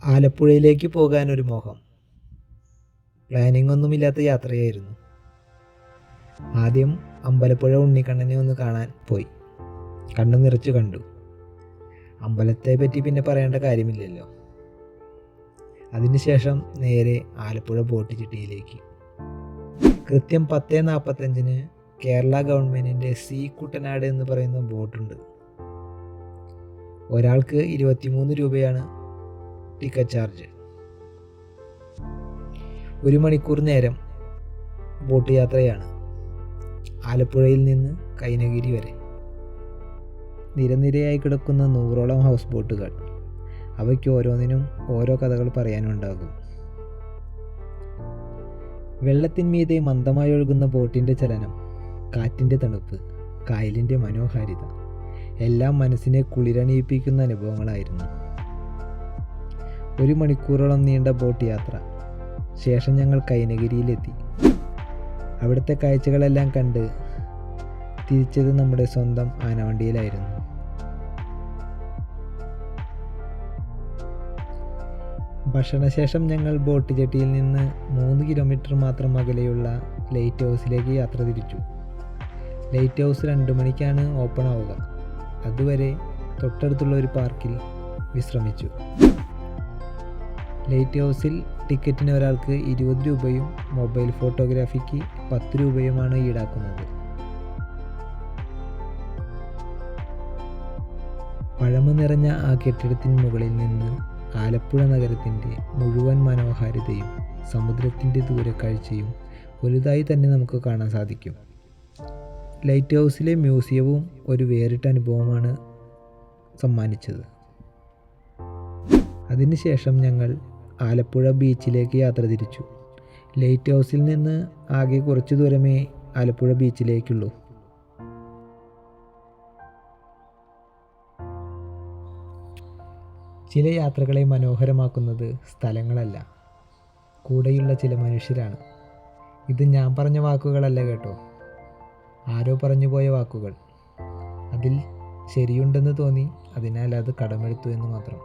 ആലപ്പുഴയിലേക്ക് പോകാനൊരു മോഹം. പ്ലാനിംഗ് ഒന്നുമില്ലാത്ത യാത്രയായിരുന്നു. ആദ്യം അമ്പലപ്പുഴ ഉണ്ണിക്കണ്ണനെ ഒന്ന് കാണാൻ പോയി. കണ്ണു നിറച്ച് കണ്ടു. അമ്പലത്തെ പറ്റി പിന്നെ പറയേണ്ട കാര്യമില്ലല്ലോ. അതിനുശേഷം നേരെ ആലപ്പുഴ ബോട്ട് ജെട്ടിയിലേക്ക്. കൃത്യം 10:45 കേരള ഗവൺമെൻറ്റിൻ്റെ സി കുട്ടനാട് എന്ന് പറയുന്ന ബോട്ടുണ്ട്. ഒരാൾക്ക് 23 രൂപയാണ് ടിക്കറ്റ് ചാർജ്. 1 മണിക്കൂർ നേരം ബോട്ട് യാത്രയാണ് ആലപ്പുഴയിൽ നിന്ന് കൈനഗിരി വരെ. നിരനിരയായി കിടക്കുന്ന 100ഓളം ഹൗസ് ബോട്ടുകൾ. അവയ്ക്ക് ഓരോന്നിനും ഓരോ കഥകൾ പറയാനുണ്ടാകും. വെള്ളത്തിന്മീതെ മന്ദമായി ഒഴുകുന്ന ബോട്ടിൻ്റെ ചലനം, കാറ്റിൻ്റെ തണുപ്പ്, കായലിൻ്റെ മനോഹാരിത എല്ലാം മനസ്സിനെ കുളിരണിയിപ്പിക്കുന്ന അനുഭവങ്ങളായിരുന്നു. 1 മണിക്കൂറോളം നീണ്ട ബോട്ട് യാത്ര ശേഷം ഞങ്ങൾ കൈനഗിരിയിലെത്തി. അവിടുത്തെ കാഴ്ചകളെല്ലാം കണ്ട് തിരിച്ചത് നമ്മുടെ സ്വന്തം ആനവണ്ടിയിലായിരുന്നു. ഭക്ഷണശേഷം ഞങ്ങൾ ബോട്ട് ജെട്ടിയിൽ നിന്ന് 3 കിലോമീറ്റർ മാത്രം അകലെയുള്ള ലൈറ്റ് ഹൗസിലേക്ക് യാത്ര തിരിച്ചു. ലൈറ്റ് ഹൗസ് 2 മണിക്കാണ് ഓപ്പൺ ആവുക. അതുവരെ തൊട്ടടുത്തുള്ള ഒരു പാർക്കിൽ വിശ്രമിച്ചു. ലൈറ്റ് ഹൗസിൽ ടിക്കറ്റിന് ഒരാൾക്ക് 20 രൂപയും മൊബൈൽ ഫോട്ടോഗ്രാഫിക്ക് 10 രൂപയുമാണ് ഈടാക്കുന്നത്. പഴമ നിറഞ്ഞ ആ കെട്ടിടത്തിന് മുകളിൽ നിന്ന് ആലപ്പുഴ നഗരത്തിൻ്റെ മുഴുവൻ മനോഹാരിതയും സമുദ്രത്തിൻ്റെ ദൂരക്കാഴ്ചയും വലുതായി തന്നെ നമുക്ക് കാണാൻ സാധിക്കും. ലൈറ്റ് ഹൗസിലെ മ്യൂസിയവും ഒരു വേറിട്ട അനുഭവമാണ് സമ്മാനിച്ചത്. അതിനുശേഷം ഞങ്ങൾ ആലപ്പുഴ ബീച്ചിലേക്ക് യാത്ര തിരിച്ചു. ലൈറ്റ് ഹൗസിൽ നിന്ന് ആകെ കുറച്ച് ദൂരമേ ആലപ്പുഴ ബീച്ചിലേക്കുള്ളൂ. ചില യാത്രകളെ മനോഹരമാക്കുന്നത് സ്ഥലങ്ങളല്ല, കൂടെയുള്ള ചില മനുഷ്യരാണ്. ഇത് ഞാൻ പറഞ്ഞ വാക്കുകളല്ല കേട്ടോ, ആരോ പറഞ്ഞു പോയ വാക്കുകൾ. അതിൽ ശരിയുണ്ടെന്ന് തോന്നി, അതിനാൽ അത് കടമെടുത്തു എന്ന് മാത്രം.